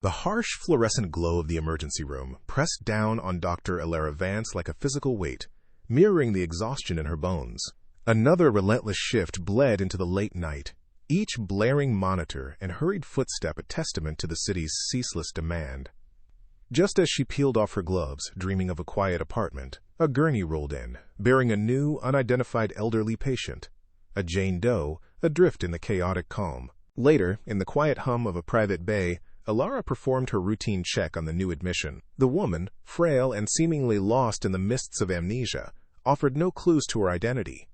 The harsh fluorescent glow of the emergency room pressed down on Dr. Elara Vance like a physical weight, mirroring the exhaustion in her bones. Another relentless shift bled into the late night, each blaring monitor and hurried footstep a testament to the city's ceaseless demand. Just as she peeled off her gloves, dreaming of a quiet apartment, a gurney rolled in, bearing a new, unidentified elderly patient, a Jane Doe, adrift in the chaotic calm. Later, in the quiet hum of a private bay, Elara performed her routine check on the new admission. The woman, frail and seemingly lost in the mists of amnesia, offered no clues to her identity.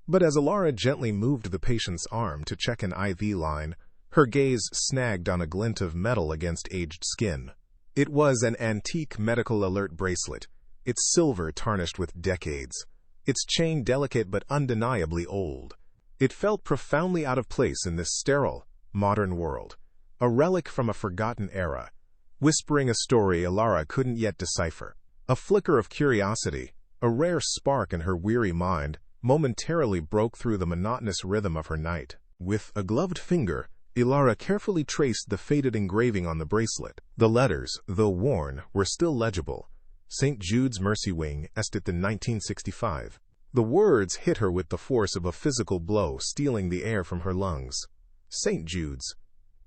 But as Elara gently moved the patient's arm to check an IV line, her gaze snagged on a glint of metal against aged skin. It was an antique medical alert bracelet, its silver tarnished with decades, its chain delicate but undeniably old. It felt profoundly out of place in this sterile, modern world, a relic from a forgotten era, whispering a story Elara couldn't yet decipher. A flicker of curiosity, a rare spark in her weary mind, momentarily broke through the monotonous rhythm of her night. With a gloved finger, Elara carefully traced the faded engraving on the bracelet. The letters, though worn, were still legible. St. Jude's Mercy Wing, Estate 1965. The words hit her with the force of a physical blow, stealing the air from her lungs. St. Jude's,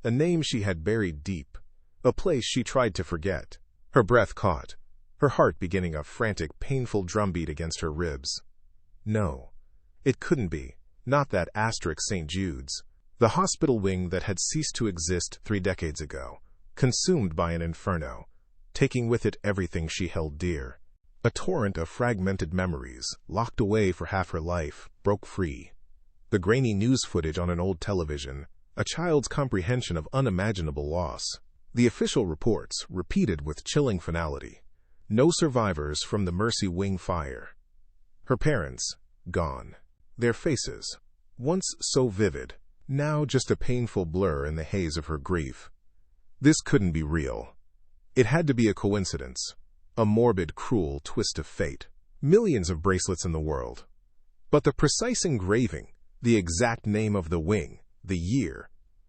a name she had buried deep, a place she tried to forget. Her breath caught, her heart beginning a frantic, painful drumbeat against her ribs. No, it couldn't be, not that asterisk St. Jude's. The hospital wing that had ceased to exist 3 decades ago, consumed by an inferno, taking with it everything she held dear. A torrent of fragmented memories, locked away for half her life, broke free. The grainy news footage on an old television, a child's comprehension of unimaginable loss. The official reports, repeated with chilling finality. No survivors from the Mercy Wing fire. Her parents, gone. Their faces, once so vivid, now just a painful blur in the haze of her grief. This couldn't be real. It had to be a coincidence, a morbid, cruel twist of fate. Millions of bracelets in the world. But the precise engraving, the exact name of the wing, the year.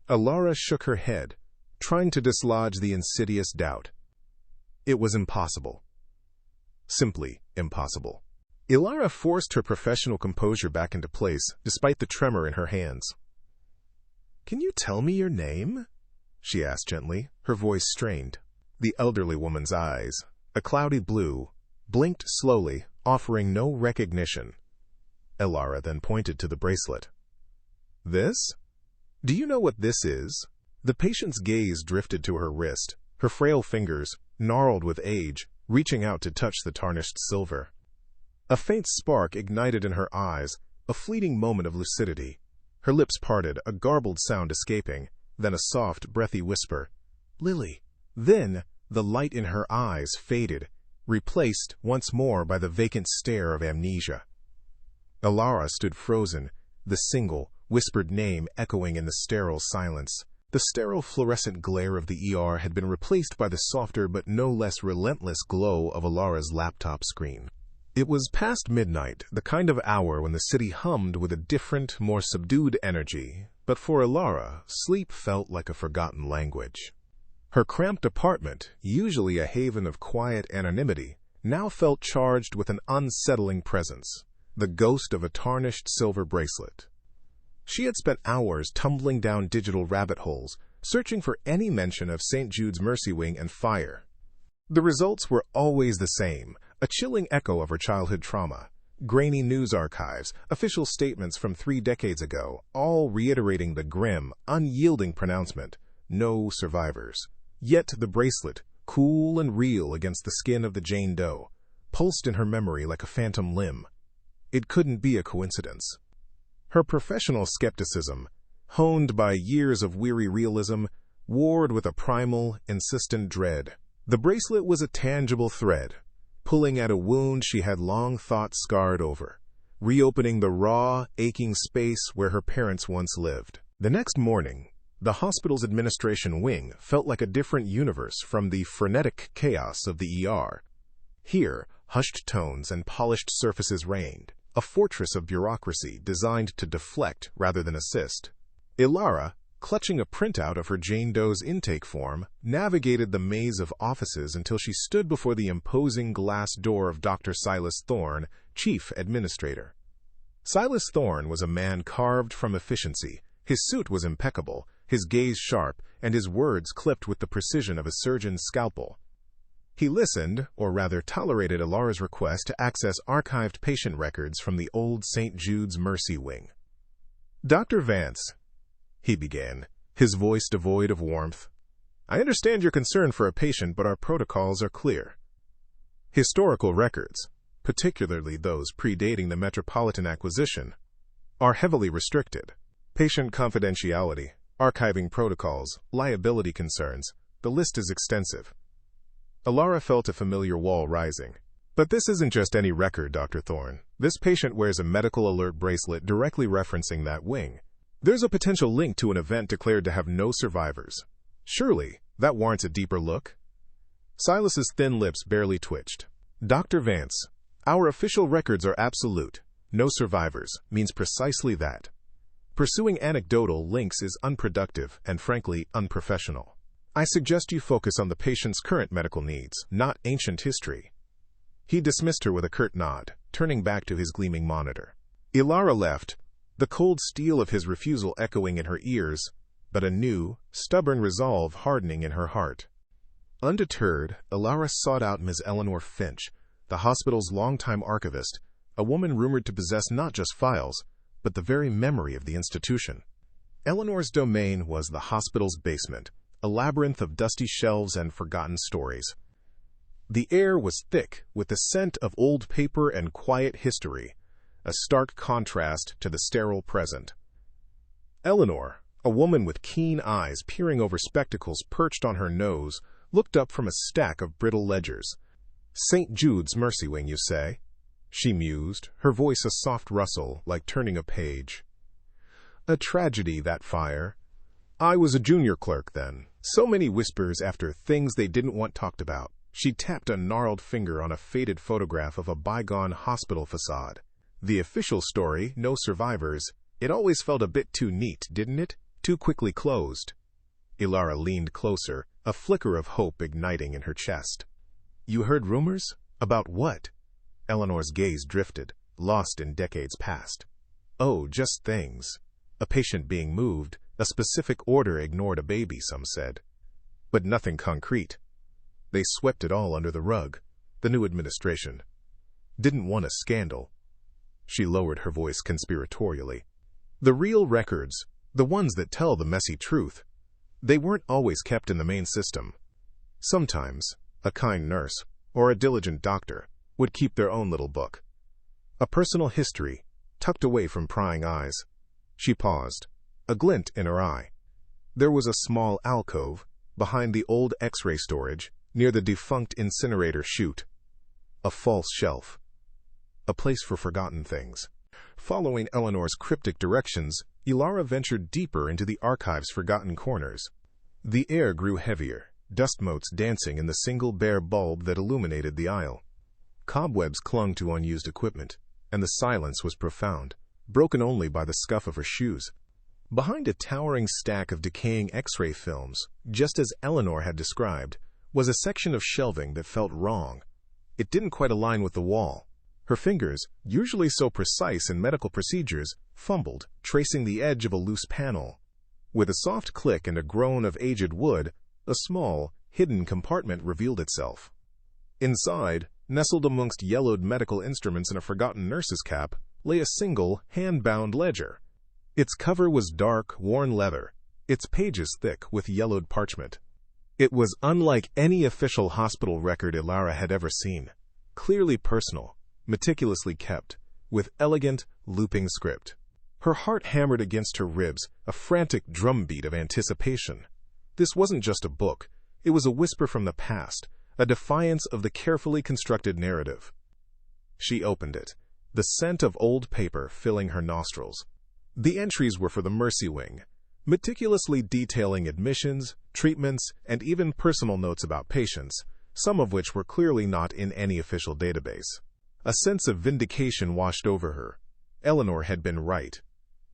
Elara shook her head, trying to dislodge the insidious doubt. It was impossible. Simply impossible. Elara forced her professional composure back into place, despite the tremor in her hands. "Can you tell me your name?" she asked gently, her voice strained. The elderly woman's eyes, a cloudy blue, blinked slowly, offering no recognition. Elara then pointed to the bracelet. "This? Do you know what this is?" The patient's gaze drifted to her wrist, her frail fingers, gnarled with age, reaching out to touch the tarnished silver. A faint spark ignited in her eyes, a fleeting moment of lucidity. Her lips parted, a garbled sound escaping, then a soft, breathy whisper, "Lily." Then, the light in her eyes faded, replaced once more by the vacant stare of amnesia. Elara stood frozen, the single, whispered name echoing in the sterile silence. The sterile fluorescent glare of the ER had been replaced by the softer but no less relentless glow of Elara's laptop screen. It was past midnight, the kind of hour when the city hummed with a different, more subdued energy, but for Elara, sleep felt like a forgotten language. Her cramped apartment, usually a haven of quiet anonymity, now felt charged with an unsettling presence, the ghost of a tarnished silver bracelet. She had spent hours tumbling down digital rabbit holes, searching for any mention of St. Jude's Mercy Wing and fire. The results were always the same, a chilling echo of her childhood trauma. Grainy news archives, official statements from 3 decades ago, all reiterating the grim, unyielding pronouncement, no survivors. Yet the bracelet, cool and real against the skin of the Jane Doe, pulsed in her memory like a phantom limb. It couldn't be a coincidence. Her professional skepticism, honed by years of weary realism, warred with a primal, insistent dread. The bracelet was a tangible thread, pulling at a wound she had long thought scarred over, reopening the raw, aching space where her parents once lived. The next morning, the hospital's administration wing felt like a different universe from the frenetic chaos of the ER. Here, hushed tones and polished surfaces reigned, a fortress of bureaucracy designed to deflect rather than assist. Elara, clutching a printout of her Jane Doe's intake form, navigated the maze of offices until she stood before the imposing glass door of Dr. Silas Thorne, Chief Administrator. Silas Thorne was a man carved from efficiency. His suit was impeccable, his gaze sharp, and his words clipped with the precision of a surgeon's scalpel. He listened, or rather tolerated, Elara's request to access archived patient records from the old St. Jude's Mercy Wing. "Dr. Vance," he began, his voice devoid of warmth, "I understand your concern for a patient, but our protocols are clear. Historical records, particularly those predating the Metropolitan acquisition, are heavily restricted. Patient confidentiality, archiving protocols, liability concerns, the list is extensive." Elara felt a familiar wall rising. "But this isn't just any record, Dr. Thorne. This patient wears a medical alert bracelet directly referencing that wing. There's a potential link to an event declared to have no survivors. Surely, that warrants a deeper look?" Silas's thin lips barely twitched. "Dr. Vance, our official records are absolute. No survivors means precisely that. Pursuing anecdotal links is unproductive and, frankly, unprofessional. I suggest you focus on the patient's current medical needs, not ancient history." He dismissed her with a curt nod, turning back to his gleaming monitor. Elara left, the cold steel of his refusal echoing in her ears, but a new, stubborn resolve hardening in her heart. Undeterred, Elara sought out Ms. Eleanor Finch, the hospital's longtime archivist, a woman rumored to possess not just files, but the very memory of the institution. Eleanor's domain was the hospital's basement, a labyrinth of dusty shelves and forgotten stories. The air was thick with the scent of old paper and quiet history, a stark contrast to the sterile present. Eleanor, a woman with keen eyes peering over spectacles perched on her nose, looked up from a stack of brittle ledgers. "St. Jude's Mercy Wing, you say?" she mused, her voice a soft rustle, like turning a page. "A tragedy, that fire. I was a junior clerk then. So many whispers after things they didn't want talked about." She tapped a gnarled finger on a faded photograph of a bygone hospital facade. "The official story, no survivors. It always felt a bit too neat, didn't it? Too quickly closed." Elara leaned closer, a flicker of hope igniting in her chest. "You heard rumors? About what?" Eleanor's gaze drifted, lost in decades past. "Oh, just things. A patient being moved, a specific order ignored a baby, some said. But nothing concrete. They swept it all under the rug. The new administration didn't want a scandal." She lowered her voice conspiratorially. "The real records, the ones that tell the messy truth, they weren't always kept in the main system. Sometimes, a kind nurse, or a diligent doctor, would keep their own little book. A personal history, tucked away from prying eyes." She paused, a glint in her eye. There was a small alcove, behind the old X-ray storage, near the defunct incinerator chute. A false shelf. A place for forgotten things. Following Eleanor's cryptic directions, Elara ventured deeper into the archive's forgotten corners. The air grew heavier, dust motes dancing in the single bare bulb that illuminated the aisle. Cobwebs clung to unused equipment, and the silence was profound, broken only by the scuff of her shoes. Behind a towering stack of decaying X-ray films, just as Eleanor had described, was a section of shelving that felt wrong. It didn't quite align with the wall. Her fingers, usually so precise in medical procedures, fumbled, tracing the edge of a loose panel. With a soft click and a groan of aged wood, a small, hidden compartment revealed itself. Inside, nestled amongst yellowed medical instruments and a forgotten nurse's cap, lay a single, hand-bound ledger. Its cover was dark, worn leather, its pages thick with yellowed parchment. It was unlike any official hospital record Elara had ever seen. Clearly personal, meticulously kept, with elegant, looping script. Her heart hammered against her ribs, a frantic drumbeat of anticipation. This wasn't just a book. It was a whisper from the past, a defiance of the carefully constructed narrative. She opened it, the scent of old paper filling her nostrils. The entries were for the Mercy Wing, meticulously detailing admissions, treatments, and even personal notes about patients, some of which were clearly not in any official database. A sense of vindication washed over her. Eleanor had been right.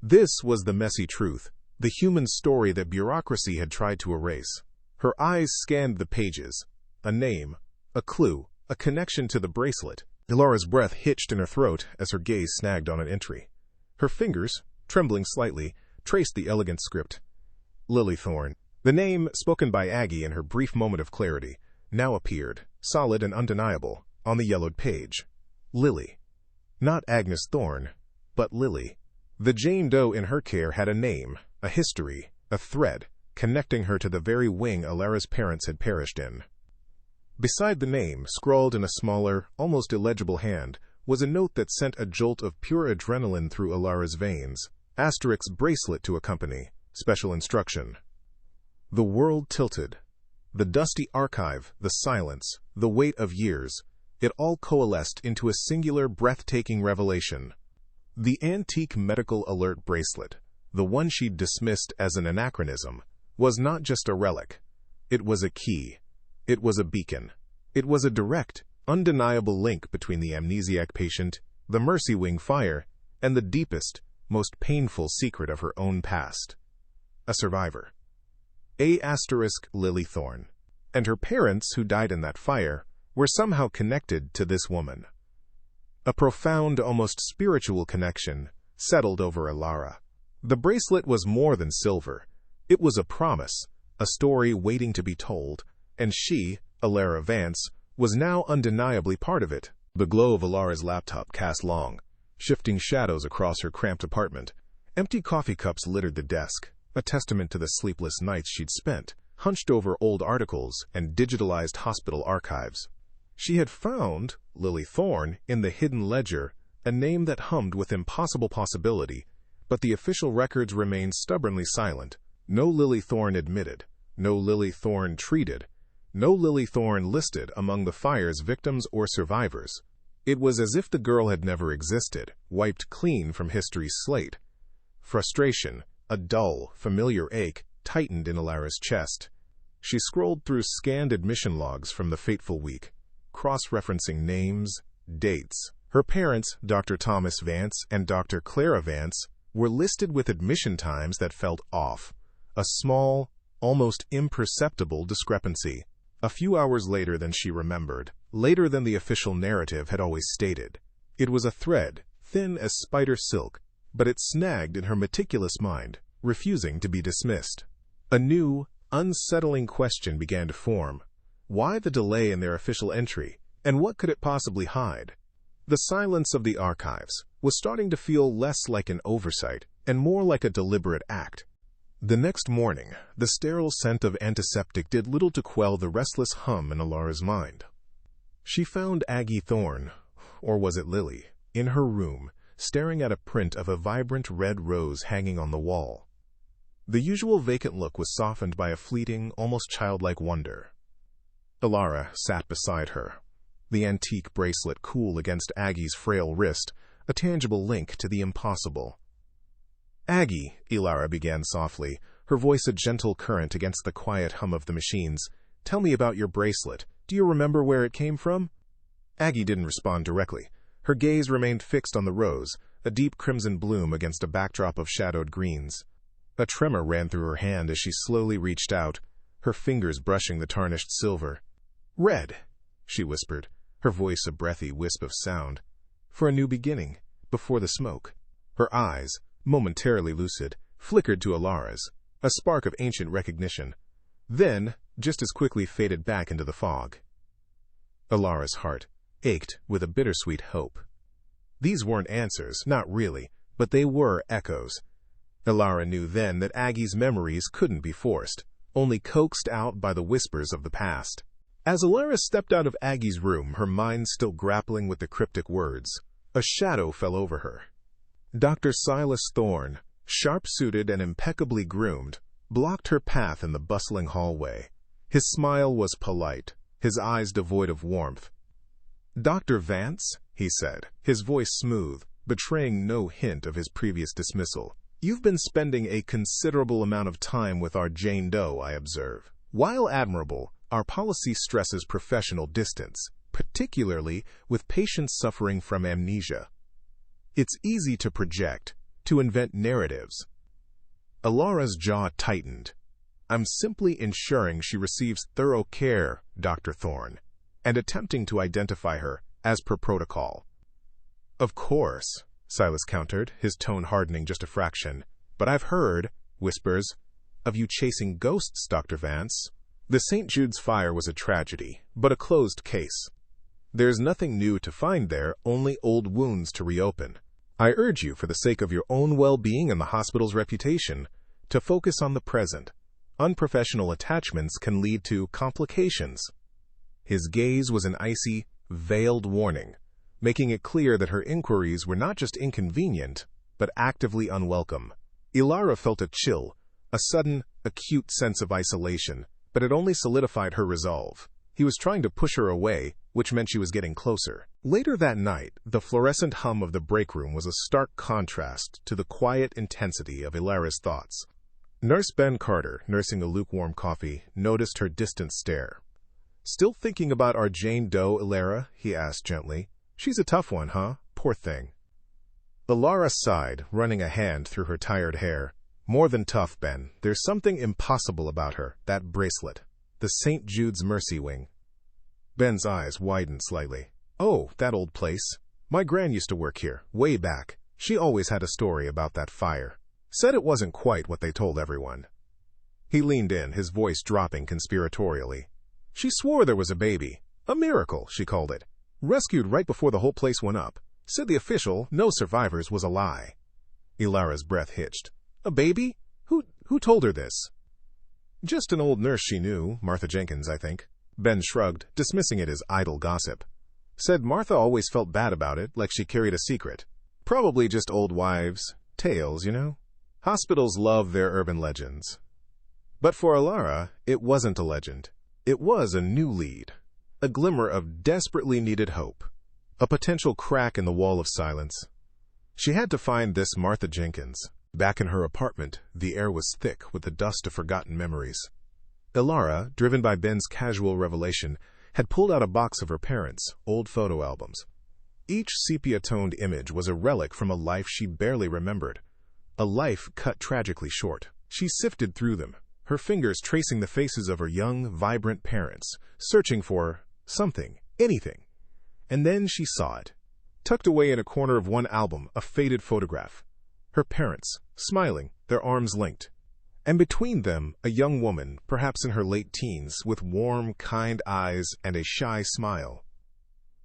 This was the messy truth, the human story that bureaucracy had tried to erase. Her eyes scanned the pages. A name, a clue, a connection to the bracelet. Elara's breath hitched in her throat as her gaze snagged on an entry. Her fingers, trembling slightly, traced the elegant script. Lily Thorne. The name, spoken by Aggie in her brief moment of clarity, now appeared, solid and undeniable, on the yellowed page. Lily. Not Agnes Thorne, but Lily. The Jane Doe in her care had a name, a history, a thread, connecting her to the very wing Elara's parents had perished in. Beside the name, scrawled in a smaller, almost illegible hand, was a note that sent a jolt of pure adrenaline through Elara's veins. Asterix bracelet to accompany. Special instruction. The world tilted. The dusty archive, the silence, the weight of years, it all coalesced into a singular, breathtaking revelation. The antique medical alert bracelet, the one she'd dismissed as an anachronism, was not just a relic. It was a key. It was a beacon. It was a direct, undeniable link between the amnesiac patient, the Mercy Wing fire, and the deepest, most painful secret of her own past. A survivor. A** Lily Thorne. And her parents, who died in that fire, were somehow connected to this woman. A profound, almost spiritual connection settled over Elara. The bracelet was more than silver. It was a promise, a story waiting to be told, and she, Elara Vance, was now undeniably part of it. The glow of Elara's laptop cast long, shifting shadows across her cramped apartment. Empty coffee cups littered the desk, a testament to the sleepless nights she'd spent, hunched over old articles and digitalized hospital archives. She had found, Lily Thorne, in the hidden ledger, a name that hummed with impossible possibility, but the official records remained stubbornly silent. No Lily Thorne admitted, no Lily Thorne treated, no Lily Thorne listed among the fire's victims or survivors. It was as if the girl had never existed, wiped clean from history's slate. Frustration, a dull, familiar ache, tightened in Elara's chest. She scrolled through scanned admission logs from the fateful week, cross-referencing names, dates. Her parents, Dr. Thomas Vance and Dr. Elara Vance, were listed with admission times that felt off. A small, almost imperceptible discrepancy. A few hours later than she remembered, later than the official narrative had always stated. It was a thread, thin as spider silk, but it snagged in her meticulous mind, refusing to be dismissed. A new, unsettling question began to form. Why the delay in their official entry, and what could it possibly hide? The silence of the archives was starting to feel less like an oversight and more like a deliberate act. The next morning, the sterile scent of antiseptic did little to quell the restless hum in Elara's mind. She found Aggie Thorne, or was it Lily, in her room, staring at a print of a vibrant red rose hanging on the wall. The usual vacant look was softened by a fleeting, almost childlike wonder. Elara sat beside her, the antique bracelet cool against Aggie's frail wrist, a tangible link to the impossible. "Aggie," Elara began softly, her voice a gentle current against the quiet hum of the machines, "tell me about your bracelet. Do you remember where it came from?" Aggie didn't respond directly. Her gaze remained fixed on the rose, a deep crimson bloom against a backdrop of shadowed greens. A tremor ran through her hand as she slowly reached out, her fingers brushing the tarnished silver. "Red," she whispered, her voice a breathy wisp of sound. "For a new beginning, before the smoke." Her eyes, momentarily lucid, flickered to Elara's, a spark of ancient recognition. Then, just as quickly faded back into the fog. Elara's heart ached with a bittersweet hope. These weren't answers, not really, but they were echoes. Elara knew then that Aggie's memories couldn't be forced, only coaxed out by the whispers of the past. As Elara stepped out of Aggie's room, her mind still grappling with the cryptic words, a shadow fell over her. Dr. Silas Thorne, sharp-suited and impeccably groomed, blocked her path in the bustling hallway. His smile was polite, his eyes devoid of warmth. "Dr. Vance," he said, his voice smooth, betraying no hint of his previous dismissal. "You've been spending a considerable amount of time with our Jane Doe, I observe. While admirable, our policy stresses professional distance, particularly with patients suffering from amnesia. It's easy to project, to invent narratives." Elara's jaw tightened. "I'm simply ensuring she receives thorough care, Dr. Thorne, and attempting to identify her, as per protocol." "Of course," Silas countered, his tone hardening just a fraction. "But I've heard whispers of you chasing ghosts, Dr. Vance." The St. Jude's fire was a tragedy, but a closed case. There's nothing new to find there, only old wounds to reopen. I urge you, for the sake of your own well-being and the hospital's reputation, to focus on the present. Unprofessional attachments can lead to complications. His gaze was an icy, veiled warning, making it clear that her inquiries were not just inconvenient, but actively unwelcome. Elara felt a chill, a sudden, acute sense of isolation, but it only solidified her resolve. He was trying to push her away, which meant she was getting closer. Later that night, the fluorescent hum of the break room was a stark contrast to the quiet intensity of Elara's thoughts. Nurse Ben Carter, nursing a lukewarm coffee, noticed her distant stare. "Still thinking about our Jane Doe, Elara?" he asked gently. "She's a tough one, huh? Poor thing." Elara sighed, running a hand through her tired hair. "More than tough, Ben. There's something impossible about her, that bracelet. The St. Jude's Mercy Wing." Ben's eyes widened slightly. "Oh, that old place. My gran used to work here, way back. She always had a story about that fire. Said it wasn't quite what they told everyone." He leaned in, his voice dropping conspiratorially. "She swore there was a baby. A miracle, she called it. Rescued right before the whole place went up. Said the official, no survivors, was a lie." Elara's breath hitched. "A baby? Who told her this?" "Just an old nurse she knew, Martha Jenkins, I think." Ben shrugged, dismissing it as idle gossip. "Said Martha always felt bad about it, like she carried a secret. Probably just old wives' tales, you know? Hospitals love their urban legends." But for Elara, it wasn't a legend. It was a new lead, a glimmer of desperately needed hope, a potential crack in the wall of silence. She had to find this Martha Jenkins. Back in her apartment, the air was thick with the dust of forgotten memories. Elara, driven by Ben's casual revelation, had pulled out a box of her parents' old photo albums. Each sepia-toned image was a relic from a life she barely remembered, a life cut tragically short. She sifted through them, her fingers tracing the faces of her young, vibrant parents, searching for something, anything. And then she saw it. Tucked away in a corner of one album, a faded photograph. Her parents, smiling, their arms linked. And between them, a young woman, perhaps in her late teens, with warm, kind eyes and a shy smile.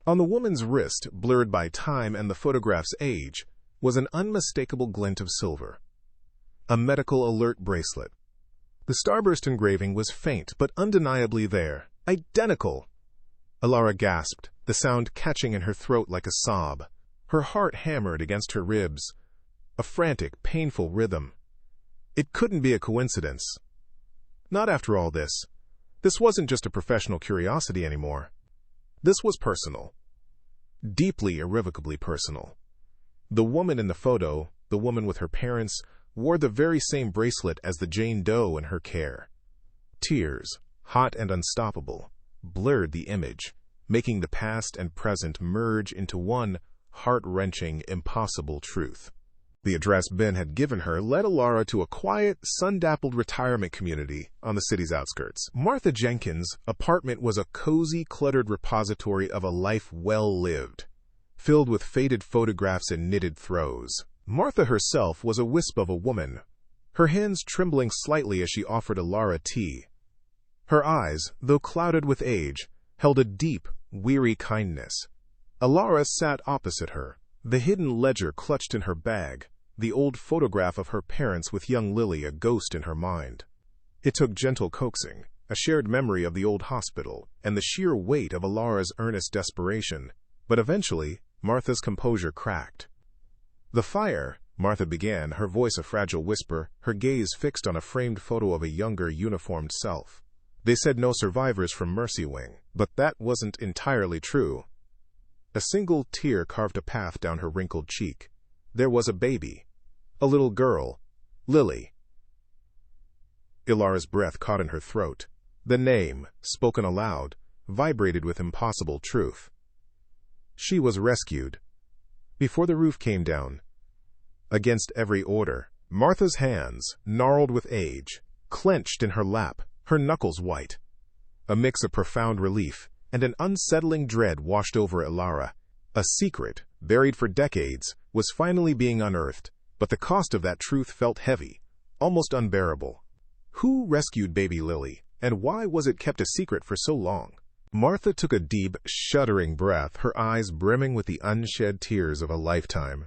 On the woman's wrist, blurred by time and the photograph's age, was an unmistakable glint of silver. A medical alert bracelet. The starburst engraving was faint, but undeniably there. Identical! Elara gasped, the sound catching in her throat like a sob. Her heart hammered against her ribs, a frantic, painful rhythm. It couldn't be a coincidence. Not after all this. This wasn't just a professional curiosity anymore. This was personal. Deeply, irrevocably personal. The woman in the photo, the woman with her parents, wore the very same bracelet as the Jane Doe in her care. Tears, hot and unstoppable, blurred the image, making the past and present merge into one heart-wrenching, impossible truth. The address Ben had given her led Elara to a quiet, sun-dappled retirement community on the city's outskirts. Martha Jenkins' apartment was a cozy, cluttered repository of a life well lived, filled with faded photographs and knitted throws. Martha herself was a wisp of a woman, her hands trembling slightly as she offered Elara tea. Her eyes, though clouded with age, held a deep, weary kindness. Elara sat opposite her, the hidden ledger clutched in her bag, the old photograph of her parents with young Lily a ghost in her mind. It took gentle coaxing, a shared memory of the old hospital, and the sheer weight of Elara's earnest desperation, but eventually Martha's composure cracked. "The fire," Martha began, her voice a fragile whisper, her gaze fixed on a framed photo of a younger, uniformed self. "They said no survivors from Mercy Wing, but that wasn't entirely true." A single tear carved a path down her wrinkled cheek. There was a baby. A little girl. Lily. Elara's breath caught in her throat. The name, spoken aloud, vibrated with impossible truth. She was rescued. Before the roof came down. Against every order. Martha's hands, gnarled with age, clenched in her lap, her knuckles white. A mix of profound relief and an unsettling dread washed over Elara. A secret, buried for decades, was finally being unearthed, but the cost of that truth felt heavy, almost unbearable. Who rescued baby Lily, and why was it kept a secret for so long? Martha took a deep, shuddering breath, her eyes brimming with the unshed tears of a lifetime.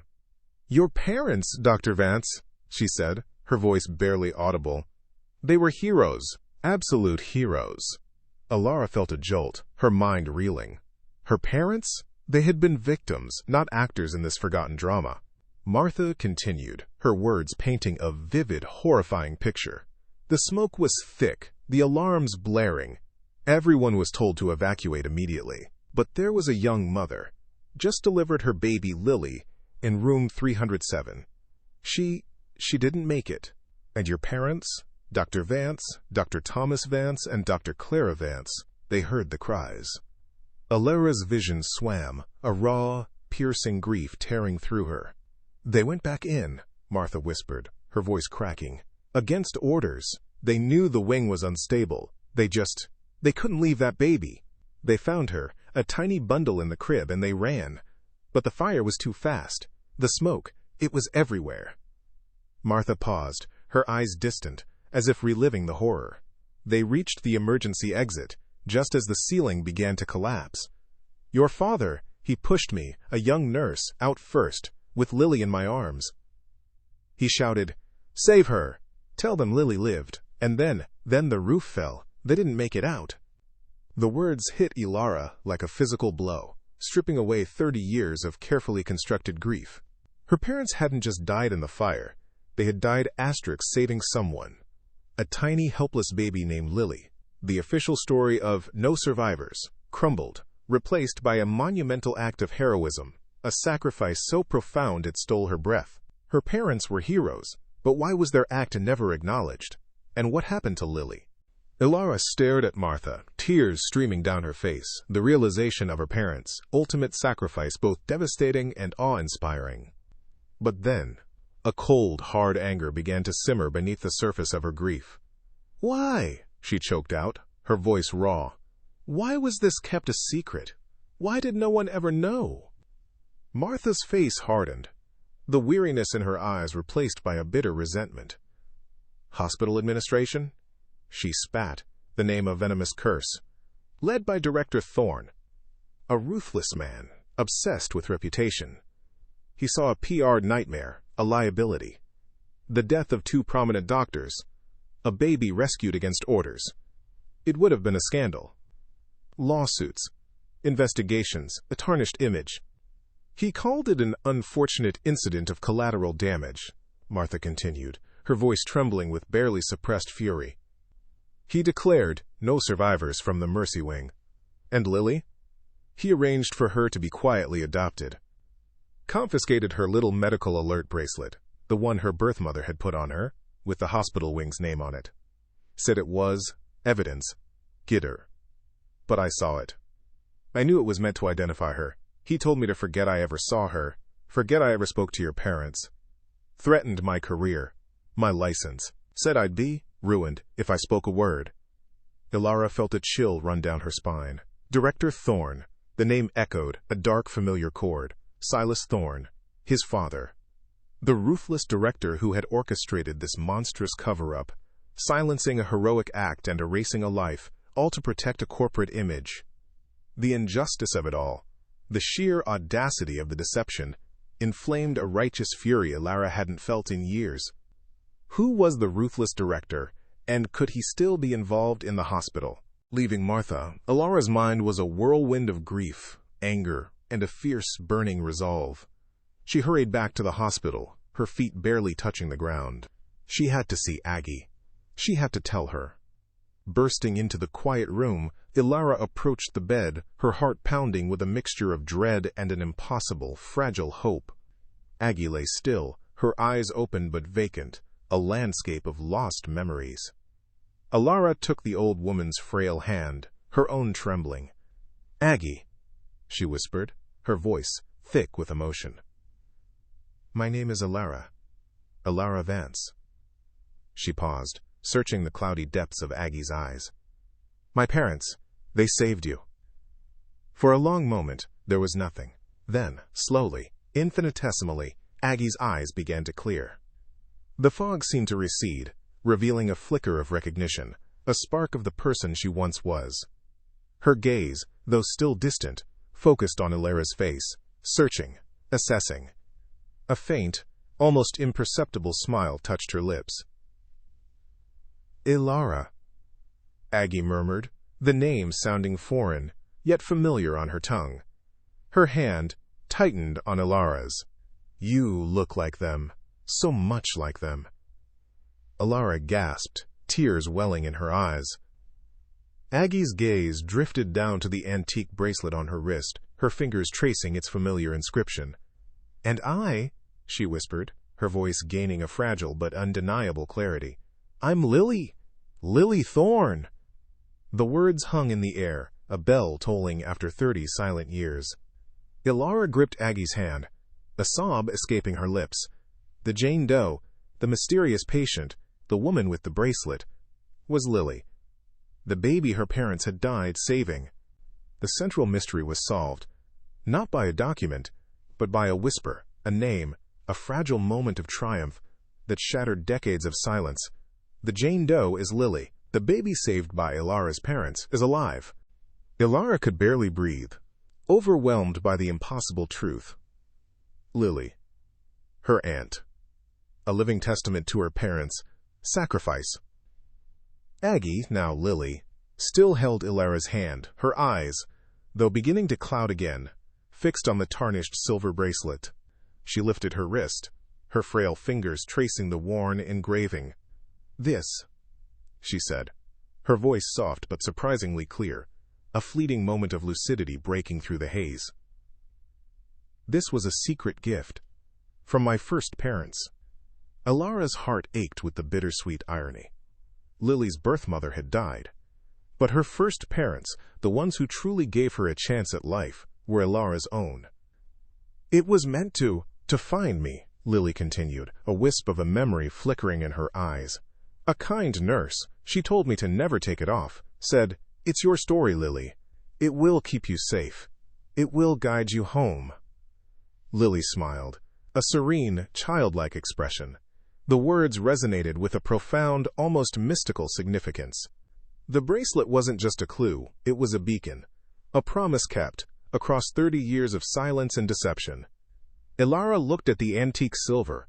"Your parents, Dr. Vance," she said, her voice barely audible. "They were heroes, absolute heroes." Elara felt a jolt, her mind reeling. Her parents? They had been victims, not actors in this forgotten drama. Martha continued, her words painting a vivid, horrifying picture. The smoke was thick, the alarms blaring. Everyone was told to evacuate immediately. But there was a young mother, just delivered her baby Lily, in room 307. She didn't make it. And your parents? Dr. Vance, Dr. Thomas Vance, and Dr. Clara Vance, they heard the cries. Elara's vision swam, a raw, piercing grief tearing through her. "They went back in," Martha whispered, her voice cracking. "Against orders. They knew the wing was unstable. They couldn't leave that baby. They found her, a tiny bundle in the crib, and they ran. But the fire was too fast. The smoke, it was everywhere." Martha paused, her eyes distant, as if reliving the horror. They reached the emergency exit, just as the ceiling began to collapse. "Your father," he pushed me, a young nurse, out first, with Lily in my arms. He shouted, "Save her! Tell them Lily lived." And then the roof fell. They didn't make it out. The words hit Elara like a physical blow, stripping away 30 years of carefully constructed grief. Her parents hadn't just died in the fire. They had died saving someone. A tiny, helpless baby named Lily. The official story of no survivors, crumbled, replaced by a monumental act of heroism, a sacrifice so profound it stole her breath. Her parents were heroes, but why was their act never acknowledged? And what happened to Lily? Elara stared at Martha, tears streaming down her face, the realization of her parents' ultimate sacrifice both devastating and awe-inspiring. But then, a cold, hard anger began to simmer beneath the surface of her grief. "Why?" she choked out, her voice raw. "Why was this kept a secret? Why did no one ever know?" Martha's face hardened, the weariness in her eyes replaced by a bitter resentment. "Hospital administration?" She spat, the name a venomous curse. "Led by Director Thorne. A ruthless man, obsessed with reputation. He saw a PR nightmare, a liability. The death of 2 prominent doctors. A baby rescued against orders. It would have been a scandal. Lawsuits. Investigations, a tarnished image. He called it an unfortunate incident of collateral damage," Martha continued, her voice trembling with barely suppressed fury. "He declared no survivors from the Mercy Wing. And Lily? He arranged for her to be quietly adopted. Confiscated her little medical alert bracelet, the one her birth mother had put on her, with the hospital wing's name on it. Said it was evidence. Get her. But I saw it. I knew it was meant to identify her. He told me to forget I ever saw her, forget I ever spoke to your parents. Threatened my career, my license. Said I'd be ruined if I spoke a word." Elara felt a chill run down her spine. Director Thorne. The name echoed, a dark, familiar chord. Silas Thorne, his father. The ruthless director who had orchestrated this monstrous cover-up, silencing a heroic act and erasing a life, all to protect a corporate image. The injustice of it all, the sheer audacity of the deception, inflamed a righteous fury Elara hadn't felt in years. Who was the ruthless director, and could he still be involved in the hospital? Leaving Martha, Elara's mind was a whirlwind of grief, anger, and a fierce, burning resolve. She hurried back to the hospital, her feet barely touching the ground. She had to see Aggie. She had to tell her. Bursting into the quiet room, Elara approached the bed, her heart pounding with a mixture of dread and an impossible, fragile hope. Aggie lay still, her eyes open but vacant, a landscape of lost memories. Elara took the old woman's frail hand, her own trembling. "Aggie," she whispered, her voice thick with emotion. "My name is Elara." Elara Vance. She paused, searching the cloudy depths of Aggie's eyes. My parents, they saved you. For a long moment, there was nothing. Then, slowly, infinitesimally, Aggie's eyes began to clear. The fog seemed to recede, revealing a flicker of recognition, a spark of the person she once was. Her gaze, though still distant, focused on Elara's face, searching, assessing. A faint, almost imperceptible smile touched her lips. Elara, Aggie murmured, the name sounding foreign, yet familiar on her tongue. Her hand tightened on Elara's. You look like them, so much like them. Elara gasped, tears welling in her eyes. Aggie's gaze drifted down to the antique bracelet on her wrist, her fingers tracing its familiar inscription. And I, she whispered, her voice gaining a fragile but undeniable clarity. I'm Lily. Lily Thorne. The words hung in the air, a bell tolling after 30 silent years. Elara gripped Aggie's hand, a sob escaping her lips. The Jane Doe, the mysterious patient, the woman with the bracelet, was Lily. The baby her parents had died saving. The central mystery was solved, not by a document, but by a whisper, a name, a fragile moment of triumph that shattered decades of silence. The Jane Doe is Lily. The baby saved by Elara's parents is alive. Elara could barely breathe, overwhelmed by the impossible truth. Lily, her aunt, a living testament to her parents' sacrifice. Aggie, now Lily, still held Elara's hand, her eyes, though beginning to cloud again, fixed on the tarnished silver bracelet. She lifted her wrist, her frail fingers tracing the worn engraving. This, she said, her voice soft but surprisingly clear, a fleeting moment of lucidity breaking through the haze. This was a secret gift, from my first parents. Elara's heart ached with the bittersweet irony. Lily's birth mother had died, but her first parents, the ones who truly gave her a chance at life, were Elara's own. It was meant to find me, Lily continued, a wisp of a memory flickering in her eyes. A kind nurse, she told me to never take it off, said, It's your story, Lily. It will keep you safe. It will guide you home. Lily smiled, a serene, childlike expression. The words resonated with a profound, almost mystical significance. The bracelet wasn't just a clue, it was a beacon, a promise kept, across 30 years of silence and deception. Elara looked at the antique silver,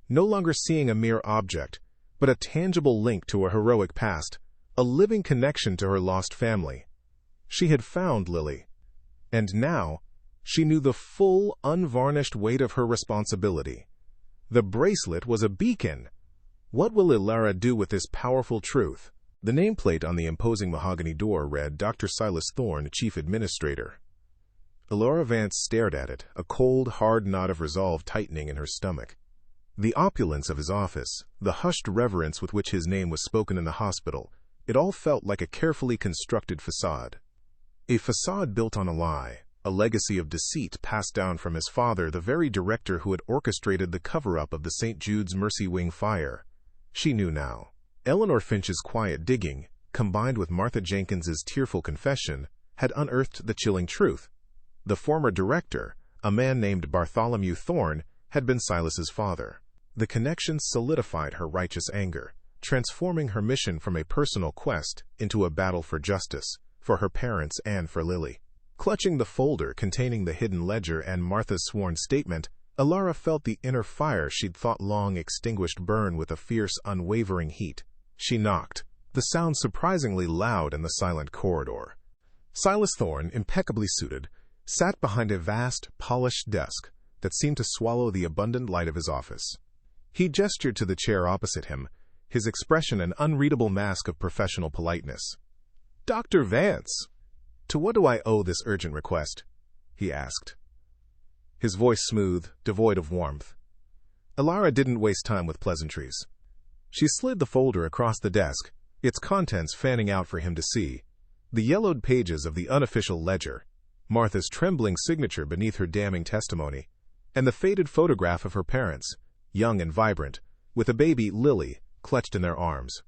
no longer seeing a mere object, but a tangible link to a heroic past, a living connection to her lost family. She had found Lily, and now she knew the full, unvarnished weight of her responsibility. The bracelet was a beacon. What will Elara do with this powerful truth? The nameplate on the imposing mahogany door read, Dr. Silas Thorne, Chief Administrator. Elara Vance stared at it, a cold, hard knot of resolve tightening in her stomach. The opulence of his office, the hushed reverence with which his name was spoken in the hospital, it all felt like a carefully constructed facade. A facade built on a lie, a legacy of deceit passed down from his father, the very director who had orchestrated the cover-up of the St. Jude's Mercy Wing fire. She knew now. Eleanor Finch's quiet digging, combined with Martha Jenkins's tearful confession, had unearthed the chilling truth. The former director, a man named Bartholomew Thorne, had been Silas's father. The connection solidified her righteous anger, transforming her mission from a personal quest into a battle for justice, for her parents and for Lily. Clutching the folder containing the hidden ledger and Martha's sworn statement, Elara felt the inner fire she'd thought long extinguished burn with a fierce, unwavering heat. She knocked, the sound surprisingly loud in the silent corridor. Silas Thorne, impeccably suited, sat behind a vast, polished desk that seemed to swallow the abundant light of his office. He gestured to the chair opposite him, his expression an unreadable mask of professional politeness. Dr. Vance, to what do I owe this urgent request? He asked. His voice smooth, devoid of warmth. Elara didn't waste time with pleasantries. She slid the folder across the desk, its contents fanning out for him to see. The yellowed pages of the unofficial ledger, Martha's trembling signature beneath her damning testimony, and the faded photograph of her parents, young and vibrant, with a baby, Lily, clutched in their arms.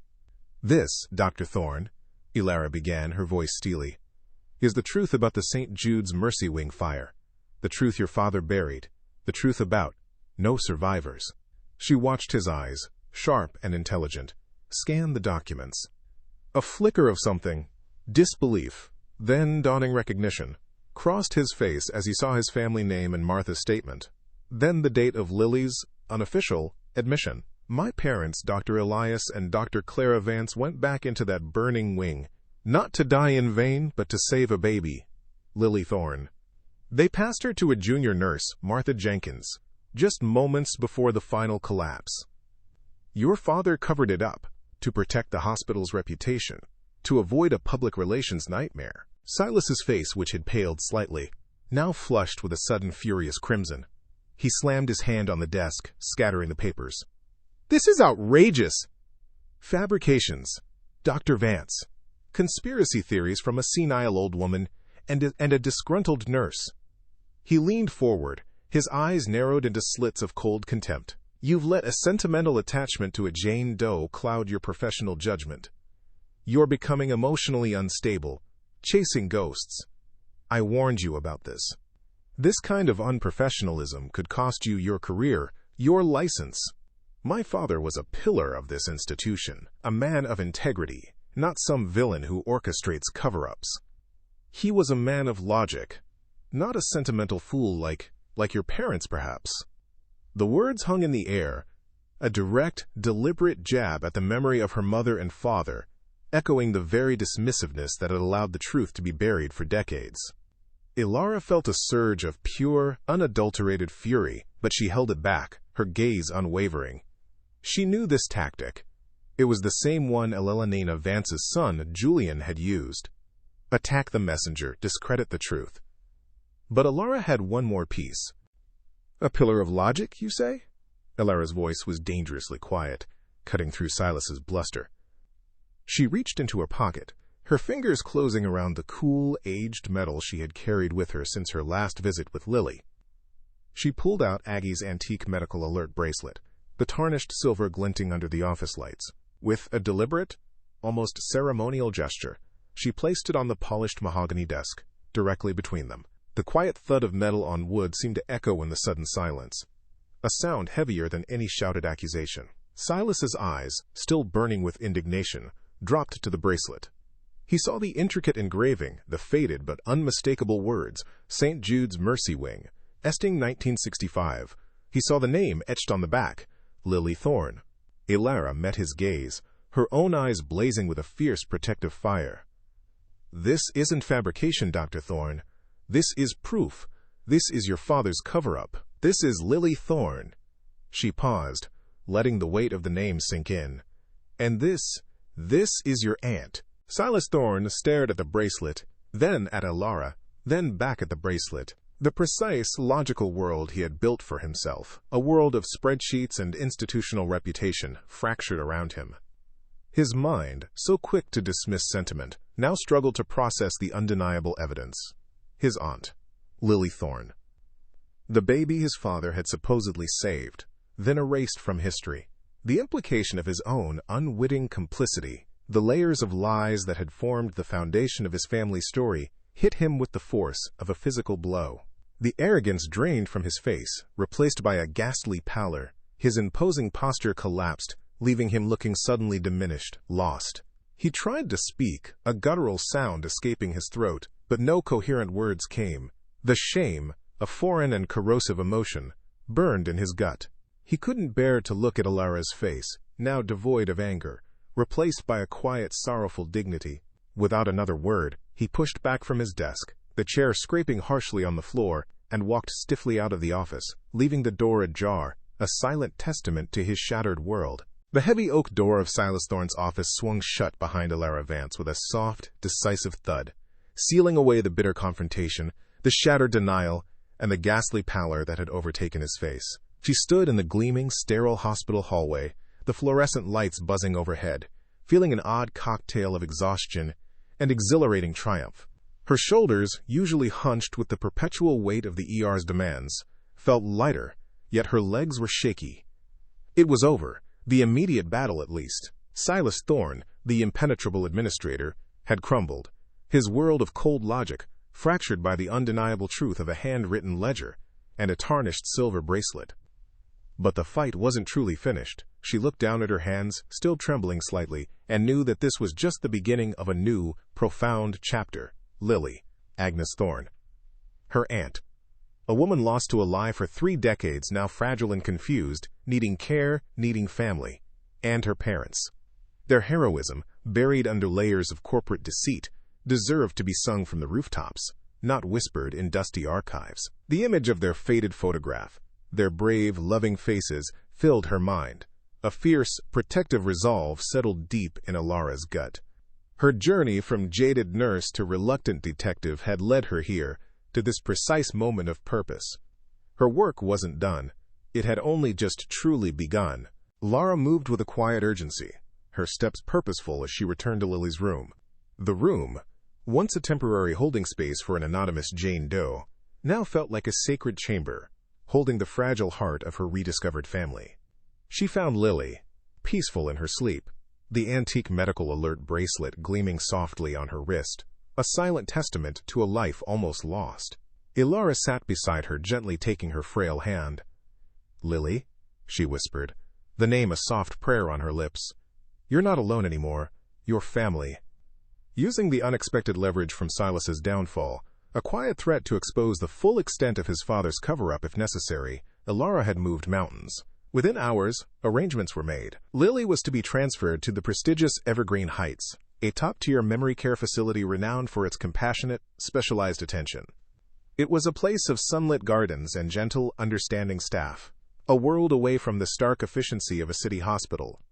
"This, Dr. Thorne," Elara began, her voice steely, "is the truth about the St. Jude's Mercy Wing fire. The truth your father buried. The truth about no survivors." She watched his eyes, sharp and intelligent, scan the documents. A flicker of something, disbelief, then dawning recognition, crossed his face as he saw his family name and Martha's statement. Then the date of Lily's unofficial admission. "My parents, Dr. Elias and Dr. Elara Vance, went back into that burning wing, not to die in vain, but to save a baby, Lily Thorne. They passed her to a junior nurse, Martha Jenkins, just moments before the final collapse. Your father covered it up to protect the hospital's reputation, to avoid a public relations nightmare." Silas's face, which had paled slightly, now flushed with a sudden furious crimson. He slammed his hand on the desk, scattering the papers. "This is outrageous!" "Fabrications, Dr. Vance. Conspiracy theories from a senile old woman and a disgruntled nurse." He leaned forward, his eyes narrowed into slits of cold contempt. "You've let a sentimental attachment to a Jane Doe cloud your professional judgment. You're becoming emotionally unstable, chasing ghosts. I warned you about this. This kind of unprofessionalism could cost you your career, your license. My father was a pillar of this institution, a man of integrity, not some villain who orchestrates cover-ups. He was a man of logic, not a sentimental fool like your parents, perhaps." The words hung in the air, a direct, deliberate jab at the memory of her mother and father, echoing the very dismissiveness that had allowed the truth to be buried for decades. Elara felt a surge of pure, unadulterated fury, but she held it back, her gaze unwavering. She knew this tactic. It was the same one Elara Vance's son, Julian, had used. Attack the messenger, discredit the truth. But Elara had one more piece. "A pillar of logic, you say?" Elara's voice was dangerously quiet, cutting through Silas's bluster. She reached into her pocket, her fingers closing around the cool, aged metal she had carried with her since her last visit with Lily. She pulled out Aggie's antique medical alert bracelet, the tarnished silver glinting under the office lights. With a deliberate, almost ceremonial gesture, she placed it on the polished mahogany desk, directly between them. The quiet thud of metal on wood seemed to echo in the sudden silence, a sound heavier than any shouted accusation. Silas's eyes, still burning with indignation, dropped to the bracelet. He saw the intricate engraving, the faded but unmistakable words, "St. Jude's Mercy Wing, Esting 1965. He saw the name etched on the back, Lily Thorne. Elara met his gaze, her own eyes blazing with a fierce protective fire. "This isn't fabrication, Dr. Thorne. This is proof. This is your father's cover-up. This is Lily Thorne." She paused, letting the weight of the name sink in. "And this is your aunt." Silas Thorne stared at the bracelet, then at Elara, then back at the bracelet. The precise, logical world he had built for himself, a world of spreadsheets and institutional reputation, fractured around him. His mind, so quick to dismiss sentiment, now struggled to process the undeniable evidence. His aunt, Lily Thorne. The baby his father had supposedly saved, then erased from history. The implication of his own unwitting complicity, the layers of lies that had formed the foundation of his family story, hit him with the force of a physical blow. The arrogance drained from his face, replaced by a ghastly pallor. His imposing posture collapsed, leaving him looking suddenly diminished, lost. He tried to speak, a guttural sound escaping his throat, but no coherent words came. The shame, a foreign and corrosive emotion, burned in his gut. He couldn't bear to look at Elara's face, now devoid of anger, replaced by a quiet, sorrowful dignity. Without another word, he pushed back from his desk, the chair scraping harshly on the floor, and walked stiffly out of the office, leaving the door ajar, a silent testament to his shattered world. The heavy oak door of Silas Thorne's office swung shut behind Elara Vance with a soft, decisive thud, sealing away the bitter confrontation, the shattered denial, and the ghastly pallor that had overtaken his face. She stood in the gleaming, sterile hospital hallway, the fluorescent lights buzzing overhead, feeling an odd cocktail of exhaustion and exhilarating triumph. Her shoulders, usually hunched with the perpetual weight of the ER's demands, felt lighter, yet her legs were shaky. It was over. The immediate battle, at least. Silas Thorne, the impenetrable administrator, had crumbled, his world of cold logic fractured by the undeniable truth of a handwritten ledger and a tarnished silver bracelet. But the fight wasn't truly finished. She looked down at her hands, still trembling slightly, and knew that this was just the beginning of a new, profound chapter. Lily, Agnes Thorne. Her aunt. A woman lost to a lie for 3 decades, now fragile and confused, needing care, needing family. And her parents. Their heroism, buried under layers of corporate deceit, deserved to be sung from the rooftops, not whispered in dusty archives. The image of their faded photograph, their brave, loving faces, filled her mind. A fierce, protective resolve settled deep in Elara's gut. Her journey from jaded nurse to reluctant detective had led her here, to this precise moment of purpose. Her work wasn't done. It had only just truly begun. Lara moved with a quiet urgency, her steps purposeful as she returned to Lily's room. The room, once a temporary holding space for an anonymous Jane Doe, now felt like a sacred chamber, holding the fragile heart of her rediscovered family. She found Lily, peaceful in her sleep, the antique medical alert bracelet gleaming softly on her wrist, a silent testament to a life almost lost. Elara sat beside her, gently taking her frail hand. "Lily," she whispered, the name a soft prayer on her lips. "You're not alone anymore. Your family." Using the unexpected leverage from Silas's downfall, a quiet threat to expose the full extent of his father's cover-up if necessary, Elara had moved mountains. Within hours, arrangements were made. Lily was to be transferred to the prestigious Evergreen Heights, a top-tier memory care facility renowned for its compassionate, specialized attention. It was a place of sunlit gardens and gentle, understanding staff, a world away from the stark efficiency of a city hospital.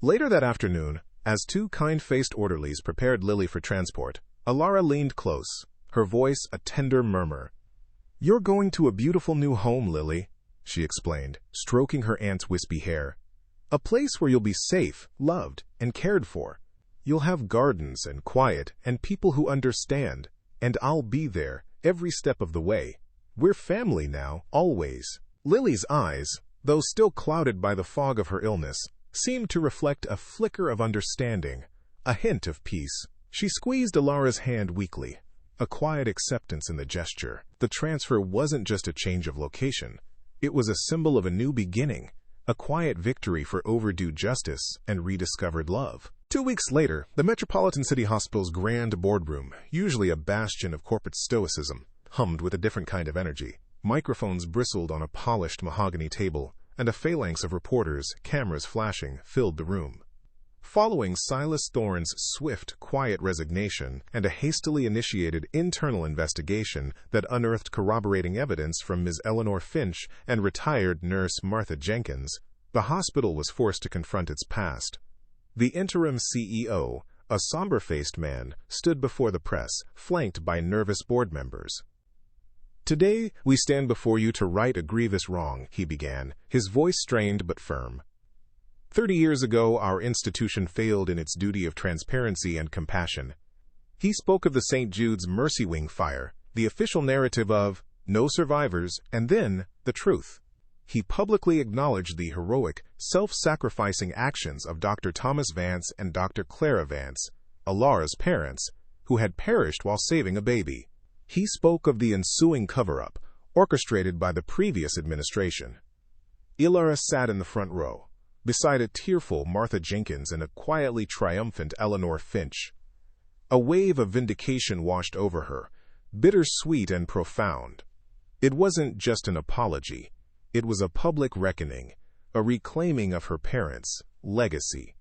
Later that afternoon, as 2 kind-faced orderlies prepared Lily for transport, Elara leaned close, her voice a tender murmur. "You're going to a beautiful new home, Lily," she explained, stroking her aunt's wispy hair. "A place where you'll be safe, loved, and cared for. You'll have gardens and quiet and people who understand, and I'll be there every step of the way. We're family now, always." Lily's eyes, though still clouded by the fog of her illness, seemed to reflect a flicker of understanding, a hint of peace. She squeezed Elara's hand weakly, a quiet acceptance in the gesture. The transfer wasn't just a change of location. It was a symbol of a new beginning, a quiet victory for overdue justice and rediscovered love. 2 weeks later, the Metropolitan City Hospital's grand boardroom, usually a bastion of corporate stoicism, hummed with a different kind of energy. Microphones bristled on a polished mahogany table, and a phalanx of reporters, cameras flashing, filled the room. Following Silas Thorne's swift, quiet resignation and a hastily initiated internal investigation that unearthed corroborating evidence from Ms. Eleanor Finch and retired nurse Martha Jenkins, the hospital was forced to confront its past. The interim CEO, a somber-faced man, stood before the press, flanked by nervous board members. "Today, we stand before you to right a grievous wrong," he began, his voice strained but firm. 30 years ago, our institution failed in its duty of transparency and compassion. He spoke of the St. Jude's Mercy Wing fire, the official narrative of no survivors, and then the truth. He publicly acknowledged the heroic, self-sacrificing actions of Dr. Thomas Vance and Dr. Elara Vance, Elara's parents, who had perished while saving a baby. He spoke of the ensuing cover-up, orchestrated by the previous administration. Elara sat in the front row, beside a tearful Martha Jenkins and a quietly triumphant Eleanor Finch. A wave of vindication washed over her, bittersweet and profound. It wasn't just an apology. It was a public reckoning, a reclaiming of her parents' legacy.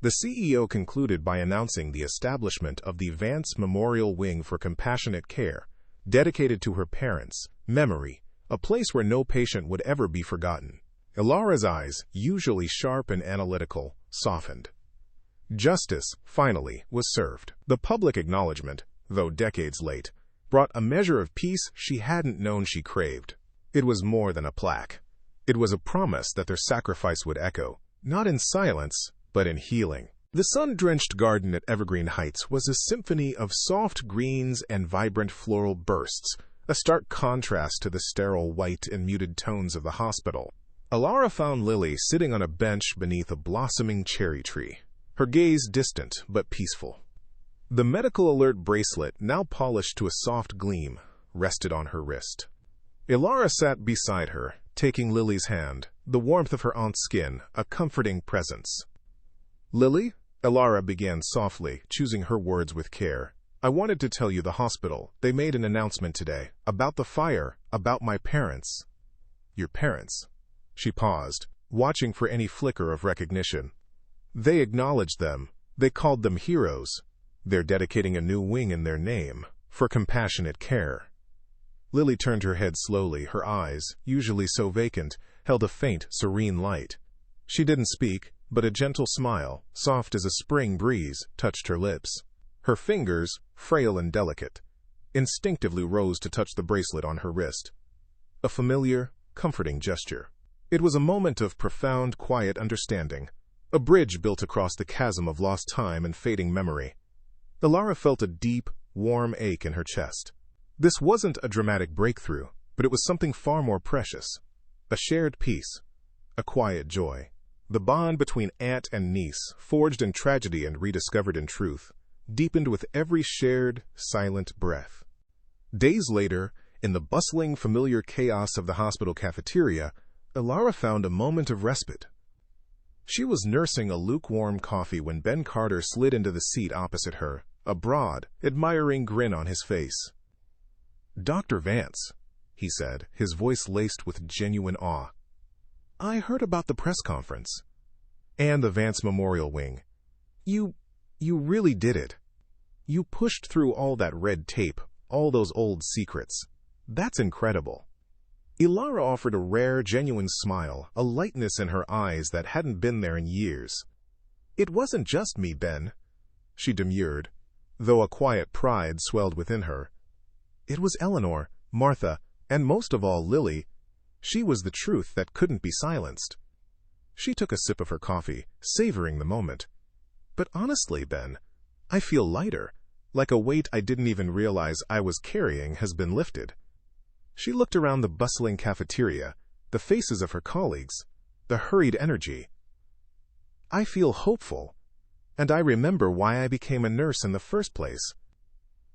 The CEO concluded by announcing the establishment of the Vance Memorial Wing for Compassionate Care, dedicated to her parents' memory, a place where no patient would ever be forgotten. Elara's eyes, usually sharp and analytical, softened. Justice, finally, was served. The public acknowledgement, though decades late, brought a measure of peace she hadn't known she craved. It was more than a plaque. It was a promise that their sacrifice would echo, not in silence, but in healing. The sun-drenched garden at Evergreen Heights was a symphony of soft greens and vibrant floral bursts, a stark contrast to the sterile white and muted tones of the hospital. Elara found Lily sitting on a bench beneath a blossoming cherry tree, her gaze distant but peaceful. The medical alert bracelet, now polished to a soft gleam, rested on her wrist. Elara sat beside her, taking Lily's hand, the warmth of her aunt's skin, a comforting presence. "Lily," Elara began softly, choosing her words with care, "I wanted to tell you the hospital. They made an announcement today. About the fire, about my parents." "Your parents?" She paused, watching for any flicker of recognition. "They acknowledged them. They called them heroes. They're dedicating a new wing in their name, for compassionate care." Lily turned her head slowly. Her eyes, usually so vacant, held a faint, serene light. She didn't speak, but a gentle smile, soft as a spring breeze, touched her lips. Her fingers, frail and delicate, instinctively rose to touch the bracelet on her wrist. A familiar, comforting gesture. It was a moment of profound, quiet understanding, a bridge built across the chasm of lost time and fading memory. Elara felt a deep, warm ache in her chest. This wasn't a dramatic breakthrough, but it was something far more precious. A shared peace, a quiet joy. The bond between aunt and niece, forged in tragedy and rediscovered in truth, deepened with every shared, silent breath. Days later, in the bustling, familiar chaos of the hospital cafeteria, Elara found a moment of respite. She was nursing a lukewarm coffee when Ben Carter slid into the seat opposite her, a broad, admiring grin on his face. "Dr. Vance," he said, his voice laced with genuine awe. "I heard about the press conference. And the Vance Memorial Wing. You really did it. You pushed through all that red tape, all those old secrets. That's incredible." Elara offered a rare, genuine smile, a lightness in her eyes that hadn't been there in years. "It wasn't just me, Ben," she demurred, though a quiet pride swelled within her. "It was Eleanor, Martha, and most of all, Lily. She was the truth that couldn't be silenced." She took a sip of her coffee, savoring the moment. "But honestly, Ben, I feel lighter, like a weight I didn't even realize I was carrying has been lifted." She looked around the bustling cafeteria, the faces of her colleagues, the hurried energy. "I feel hopeful, and I remember why I became a nurse in the first place.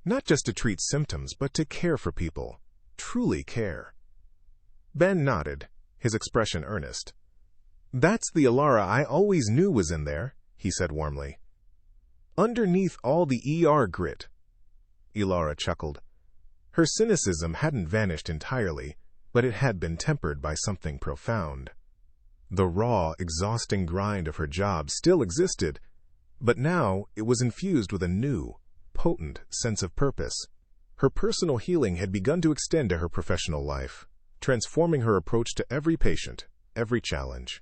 Not just to treat symptoms, but to care for people, truly care." Ben nodded, his expression earnest. "That's the Elara I always knew was in there," he said warmly. "Underneath all the ER grit." Elara chuckled. Her cynicism hadn't vanished entirely, but it had been tempered by something profound. The raw, exhausting grind of her job still existed, but now it was infused with a new, potent sense of purpose. Her personal healing had begun to extend to her professional life, transforming her approach to every patient, every challenge.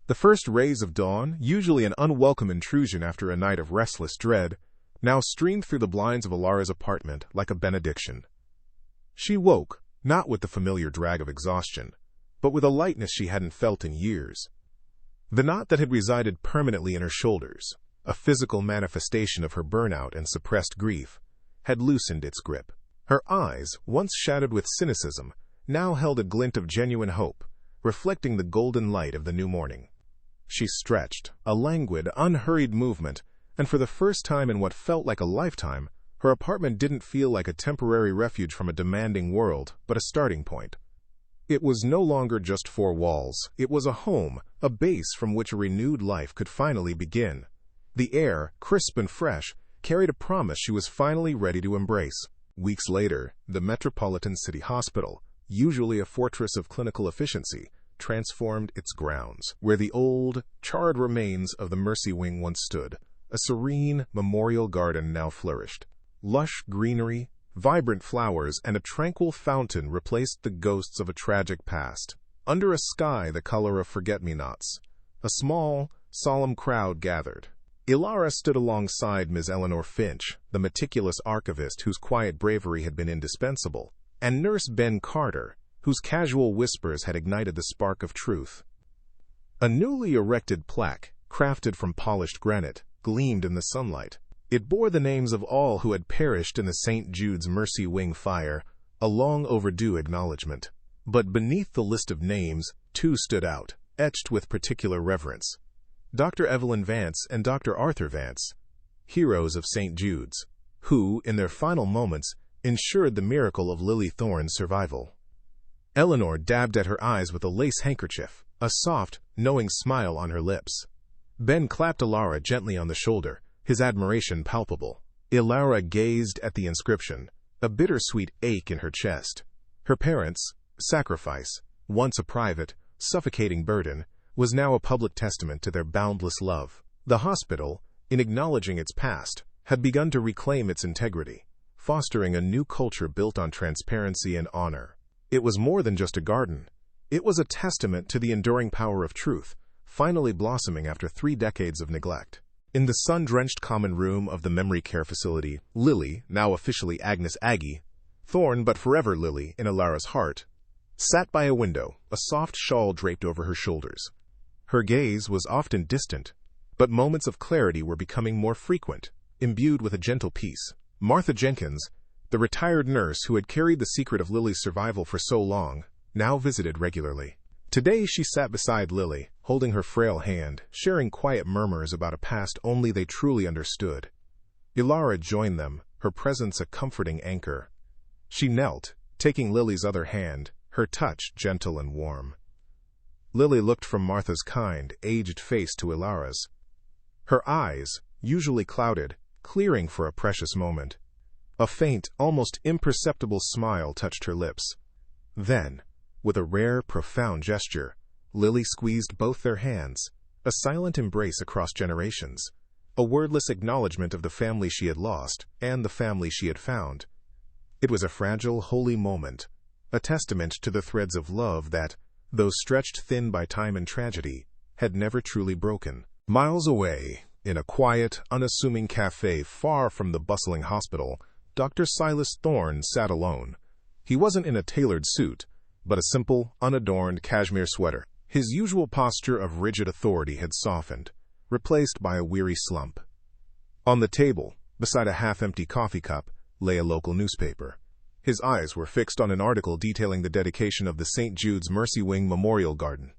The first rays of dawn, usually an unwelcome intrusion after a night of restless dread, now streamed through the blinds of Elara's apartment like a benediction. She woke, not with the familiar drag of exhaustion, but with a lightness she hadn't felt in years. The knot that had resided permanently in her shoulders, a physical manifestation of her burnout and suppressed grief, had loosened its grip. Her eyes, once shadowed with cynicism, now held a glint of genuine hope, reflecting the golden light of the new morning. She stretched, a languid, unhurried movement, and for the first time in what felt like a lifetime, her apartment didn't feel like a temporary refuge from a demanding world, but a starting point. It was no longer just four walls. It was a home, a base from which a renewed life could finally begin. The air, crisp and fresh, carried a promise she was finally ready to embrace. Weeks later, the Metropolitan City Hospital, usually a fortress of clinical efficiency, transformed its grounds, where the old, charred remains of the Mercy Wing once stood. A serene, memorial garden now flourished. Lush greenery, vibrant flowers, and a tranquil fountain replaced the ghosts of a tragic past. Under a sky the color of forget-me-nots, a small, solemn crowd gathered. Elara stood alongside Ms. Eleanor Finch, the meticulous archivist whose quiet bravery had been indispensable, and Nurse Ben Carter, whose casual whispers had ignited the spark of truth. A newly erected plaque, crafted from polished granite, gleamed in the sunlight. It bore the names of all who had perished in the St. Jude's Mercy Wing fire, a long overdue acknowledgement. But beneath the list of names, Two stood out, etched with particular reverence. Dr. Evelyn Vance and Dr. Arthur Vance, heroes of St. Jude's, who, in their final moments, ensured the miracle of Lily Thorne's survival. Eleanor dabbed at her eyes with a lace handkerchief, a soft, knowing smile on her lips. Ben clapped Elara gently on the shoulder, his admiration palpable. Elara gazed at the inscription, a bittersweet ache in her chest. Her parents' sacrifice, once a private, suffocating burden, was now a public testament to their boundless love. The hospital, in acknowledging its past, had begun to reclaim its integrity, fostering a new culture built on transparency and honor. It was more than just a garden. It was a testament to the enduring power of truth, finally blossoming after 3 decades of neglect. In the sun-drenched common room of the memory care facility, Lily, now officially Agnes Aggie, Thorne but forever Lily in Elara's heart, sat by a window, a soft shawl draped over her shoulders. Her gaze was often distant, but moments of clarity were becoming more frequent, imbued with a gentle peace. Martha Jenkins, the retired nurse who had carried the secret of Lily's survival for so long, now visited regularly. Today she sat beside Lily, holding her frail hand, sharing quiet murmurs about a past only they truly understood. Elara joined them, her presence a comforting anchor. She knelt, taking Lily's other hand, her touch gentle and warm. Lily looked from Martha's kind, aged face to Elara's. Her eyes, usually clouded, clearing for a precious moment. A faint, almost imperceptible smile touched her lips. Then, with a rare, profound gesture, Lily squeezed both their hands, a silent embrace across generations, a wordless acknowledgement of the family she had lost and the family she had found. It was a fragile, holy moment, a testament to the threads of love that, though stretched thin by time and tragedy, had never truly broken. Miles away, in a quiet, unassuming cafe far from the bustling hospital, Dr. Silas Thorne sat alone. He wasn't in a tailored suit, but a simple, unadorned cashmere sweater. His usual posture of rigid authority had softened, replaced by a weary slump. On the table, beside a half-empty coffee cup, lay a local newspaper. His eyes were fixed on an article detailing the dedication of the St. Jude's Mercy Wing Memorial Garden.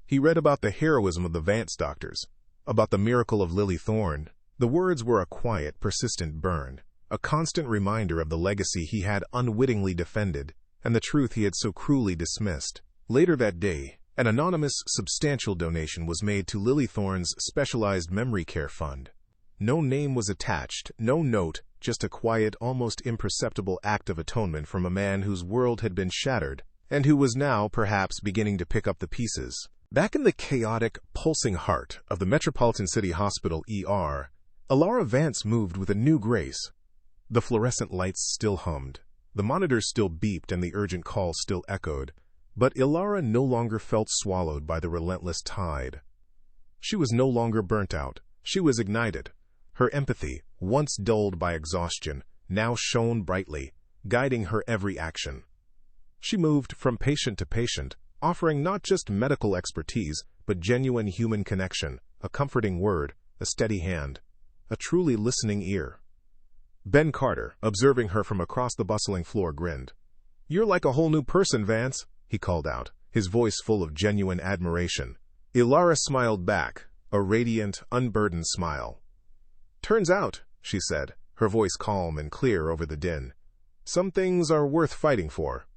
He read about the heroism of the Vance doctors, about the miracle of Lily Thorne. The words were a quiet, persistent burn, a constant reminder of the legacy he had unwittingly defended and the truth he had so cruelly dismissed. Later that day, an anonymous, substantial donation was made to Lily Thorne's specialized memory care fund. No name was attached, no note, just a quiet, almost imperceptible act of atonement from a man whose world had been shattered, and who was now, perhaps, beginning to pick up the pieces. Back in the chaotic, pulsing heart of the Metropolitan City Hospital ER, Elara Vance moved with a new grace. The fluorescent lights still hummed, the monitors still beeped, and the urgent calls still echoed, but Elara no longer felt swallowed by the relentless tide. She was no longer burnt out, she was ignited. Her empathy, once dulled by exhaustion, now shone brightly, guiding her every action. She moved from patient to patient, offering not just medical expertise, but genuine human connection, a comforting word, a steady hand, a truly listening ear. Ben Carter, observing her from across the bustling floor, grinned. "You're like a whole new person, Vance," he called out, his voice full of genuine admiration. Elara smiled back, a radiant, unburdened smile. "Turns out," she said, her voice calm and clear over the din, "some things are worth fighting for."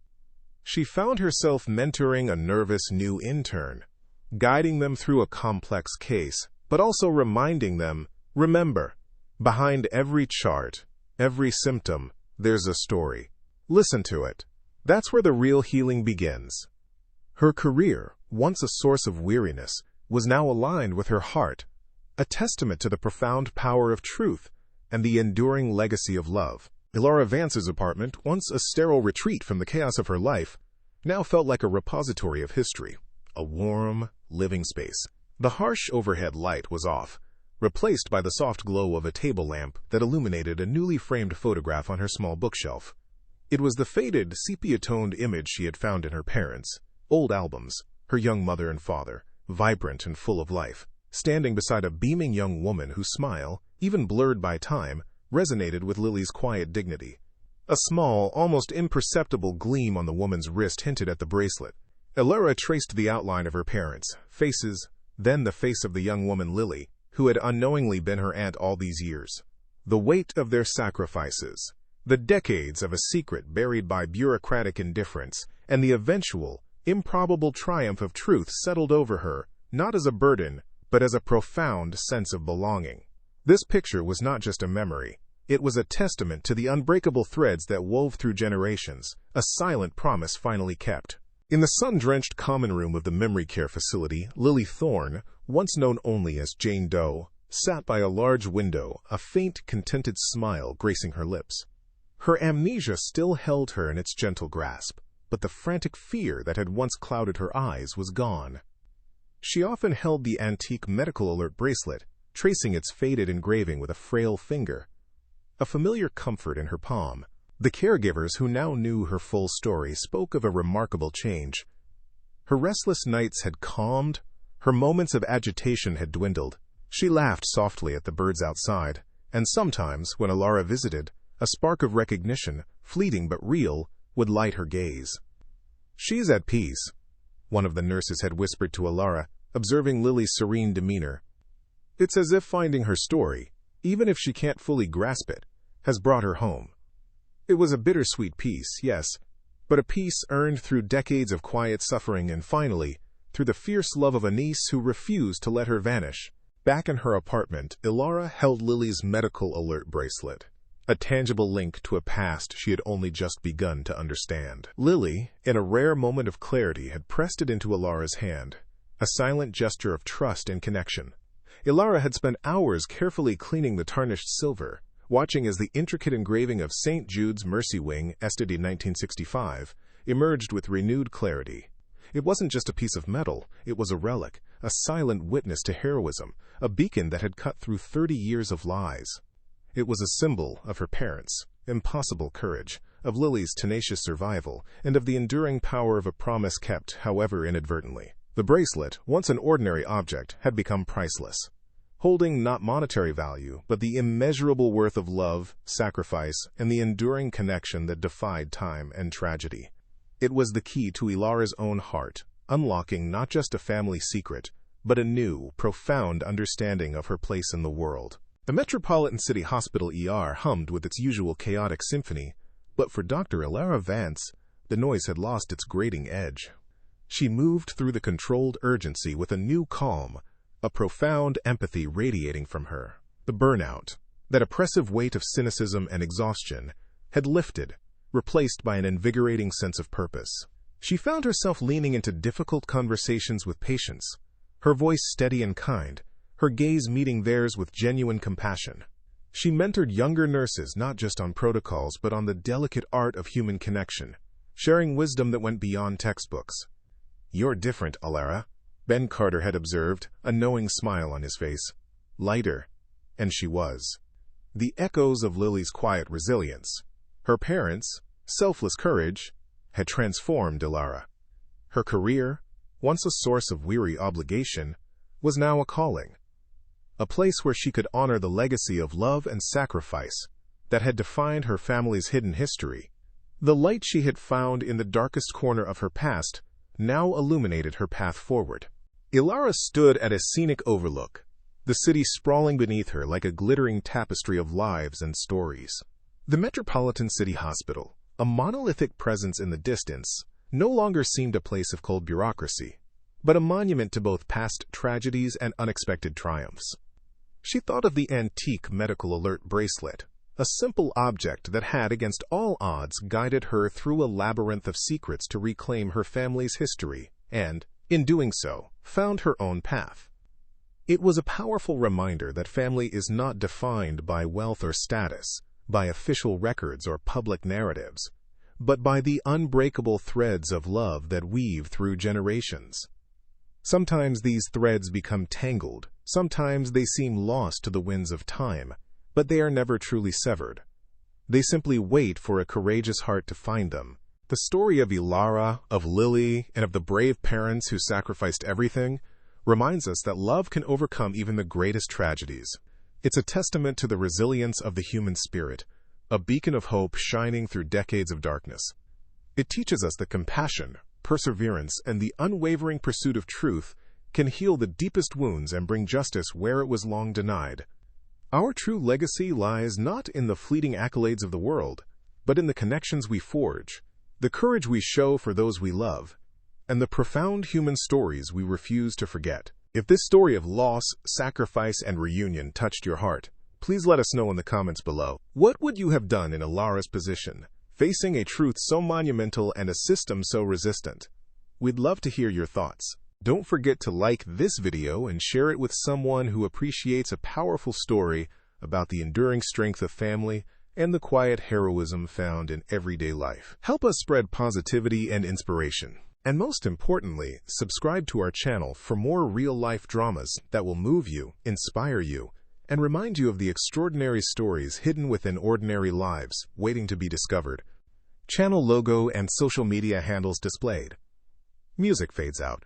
She found herself mentoring a nervous new intern, guiding them through a complex case, but also reminding them, remember, behind every chart, every symptom, there's a story. Listen to it. That's where the real healing begins. Her career, once a source of weariness, was now aligned with her heart, a testament to the profound power of truth and the enduring legacy of love. Elara Vance's apartment, once a sterile retreat from the chaos of her life, now felt like a repository of history, a warm, living space. The harsh overhead light was off, replaced by the soft glow of a table lamp that illuminated a newly framed photograph on her small bookshelf. It was the faded, sepia-toned image she had found in her parents' old albums, her young mother and father, vibrant and full of life, standing beside a beaming young woman whose smile, even blurred by time, resonated with Lily's quiet dignity. A small, almost imperceptible gleam on the woman's wrist hinted at the bracelet, Elara traced the outline of her parents' faces, then the face of the young woman Lily, who had unknowingly been her aunt all these years. The weight of their sacrifices, the decades of a secret buried by bureaucratic indifference, and the eventual, improbable triumph of truth settled over her, not as a burden, but as a profound sense of belonging. This picture was not just a memory. It was a testament to the unbreakable threads that wove through generations, a silent promise finally kept. In the sun-drenched common room of the memory care facility, Lily Thorne, once known only as Jane Doe, sat by a large window, a faint, contented smile gracing her lips. Her amnesia still held her in its gentle grasp, but the frantic fear that had once clouded her eyes was gone. She often held the antique medical alert bracelet, tracing its faded engraving with a frail finger, a familiar comfort in her palm. The caregivers who now knew her full story spoke of a remarkable change. Her restless nights had calmed, her moments of agitation had dwindled. She laughed softly at the birds outside, and sometimes, when Elara visited, a spark of recognition, fleeting but real, would light her gaze. "She's at peace," one of the nurses had whispered to Elara, observing Lily's serene demeanor. "It's as if finding her story, even if she can't fully grasp it, has brought her home." It was a bittersweet peace, yes, but a peace earned through decades of quiet suffering and finally, through the fierce love of a niece who refused to let her vanish. Back in her apartment, Elara held Lily's medical alert bracelet, a tangible link to a past she had only just begun to understand. Lily, in a rare moment of clarity, had pressed it into Elara's hand, a silent gesture of trust and connection. Elara had spent hours carefully cleaning the tarnished silver, watching as the intricate engraving of St. Jude's Mercy Wing, Estede 1965, emerged with renewed clarity. It wasn't just a piece of metal, it was a relic, a silent witness to heroism, a beacon that had cut through 30 years of lies. It was a symbol of her parents' impossible courage, of Lily's tenacious survival, and of the enduring power of a promise kept, however inadvertently. The bracelet, once an ordinary object, had become priceless, holding not monetary value, but the immeasurable worth of love, sacrifice, and the enduring connection that defied time and tragedy. It was the key to Elara's own heart, unlocking not just a family secret, but a new, profound understanding of her place in the world. The Metropolitan City Hospital ER hummed with its usual chaotic symphony, but for Dr. Elara Vance, the noise had lost its grating edge. She moved through the controlled urgency with a new calm, a profound empathy radiating from her. The burnout, that oppressive weight of cynicism and exhaustion, had lifted, replaced by an invigorating sense of purpose. She found herself leaning into difficult conversations with patients, her voice steady and kind, her gaze meeting theirs with genuine compassion. She mentored younger nurses not just on protocols but on the delicate art of human connection, sharing wisdom that went beyond textbooks. "You're different, Elara," Ben Carter had observed, a knowing smile on his face. Lighter, and she was. The echoes of Lily's quiet resilience, her parents' selfless courage, had transformed Elara. Her career, once a source of weary obligation, was now a calling, a place where she could honor the legacy of love and sacrifice that had defined her family's hidden history. The light she had found in the darkest corner of her past now illuminated her path forward. Elara stood at a scenic overlook, the city sprawling beneath her like a glittering tapestry of lives and stories. The Metropolitan City Hospital, a monolithic presence in the distance, no longer seemed a place of cold bureaucracy, but a monument to both past tragedies and unexpected triumphs. She thought of the antique medical alert bracelet, a simple object that had, against all odds, guided her through a labyrinth of secrets to reclaim her family's history, and, in doing so, found her own path. It was a powerful reminder that family is not defined by wealth or status, by official records or public narratives, but by the unbreakable threads of love that weave through generations. Sometimes these threads become tangled, sometimes they seem lost to the winds of time, but they are never truly severed. They simply wait for a courageous heart to find them. The story of Elara, of Lily, and of the brave parents who sacrificed everything reminds us that love can overcome even the greatest tragedies. It's a testament to the resilience of the human spirit, a beacon of hope shining through decades of darkness. It teaches us that compassion, perseverance, and the unwavering pursuit of truth can heal the deepest wounds and bring justice where it was long denied. Our true legacy lies not in the fleeting accolades of the world, but in the connections we forge, the courage we show for those we love, and the profound human stories we refuse to forget. If this story of loss, sacrifice, and reunion touched your heart, please let us know in the comments below. What would you have done in Elara's position, facing a truth so monumental and a system so resistant? We'd love to hear your thoughts. Don't forget to like this video and share it with someone who appreciates a powerful story about the enduring strength of family and the quiet heroism found in everyday life. Help us spread positivity and inspiration. And most importantly, subscribe to our channel for more real-life dramas that will move you, inspire you, and remind you of the extraordinary stories hidden within ordinary lives, waiting to be discovered. Channel logo and social media handles displayed. Music fades out.